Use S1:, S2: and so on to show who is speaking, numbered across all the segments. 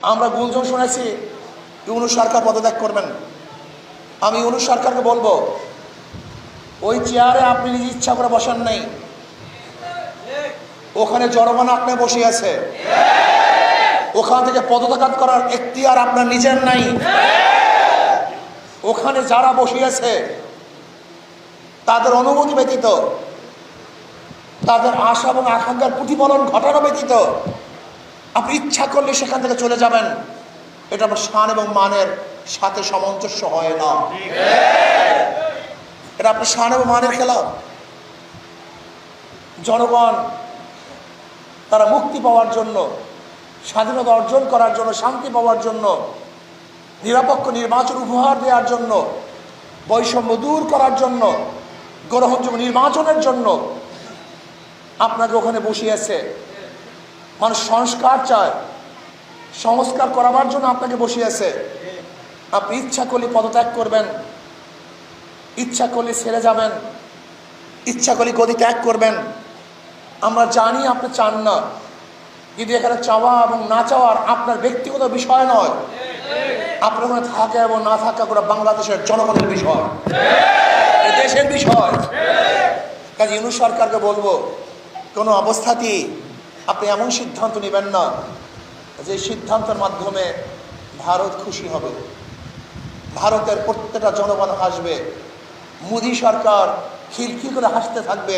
S1: আমরা গুঞ্জন শুনেছি ইউনূস সরকার পদত্যাগ করবেন। আমি ইউনূস সরকারকে বলবো, ওই চেয়ারে আপনি নিজ ইচ্ছা করে বসেন নাই, ওখানে জনগণ আপনি বসে আছে। ওখান থেকে পদত্যাগ করার এখতিয়ার আপনার নিজের নাই। ওখানে যারা বসে আছে তাদের অনুমতি ব্যতীত, তাদের আশা এবং আকাঙ্ক্ষার প্রতিফলন ঘটানো ব্যতীত আপনি ইচ্ছা করলে সেখান থেকে চলে যাবেন, এটা আমার শান এবং মানের সাথে সামঞ্জস্য হয় না। এটা আপনার শান এবং মানের খেলা। জনগণ তারা মুক্তি পাওয়ার জন্য, স্বাধীনতা অর্জন করার জন্য, শান্তি পাওয়ার জন্য, নিরপেক্ষ নির্বাচন উপহার দেওয়ার জন্য, বৈষম্য দূর করার জন্য, গ্রহণযোগ্য নির্বাচনের জন্য আপনাকে ওখানে বসিয়েছে। মানুষ সংস্কার চায়, সংস্কার করাবার জন্য আপনাকে বসিয়েছে। আপনি ইচ্ছা করলে পদত্যাগ করবেন, ইচ্ছা করলে ছেড়ে যাবেন, ইচ্ছা করলে গদি ত্যাগ করবেন। আমরা জানি আপনি চান না, কিন্তু এখানে চাওয়া এবং না চাওয়ার আপনার ব্যক্তিগত বিষয় নয়। আপনার ওখানে থাকা এবং না থাকা করে বাংলাদেশের জনগণের বিষয়, দেশের বিষয়। কাজে ইউনূস সরকারকে বলবো, কোনো অবস্থাতেই আপনি এমন সিদ্ধান্ত নেবেন না যে সিদ্ধান্তের মাধ্যমে ভারত খুশি হবে, ভারতের প্রত্যেকটা জনগণ হাসবে, মোদী সরকার খিলখিল করে হাসতে থাকবে।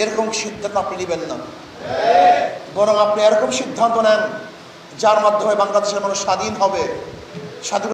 S1: এরকম সিদ্ধান্ত আপনি নেবেন না, বরং আপনি এরকম সিদ্ধান্ত নেন যার মাধ্যমে বাংলাদেশের মানুষ স্বাধীন হবে, স্বাধীন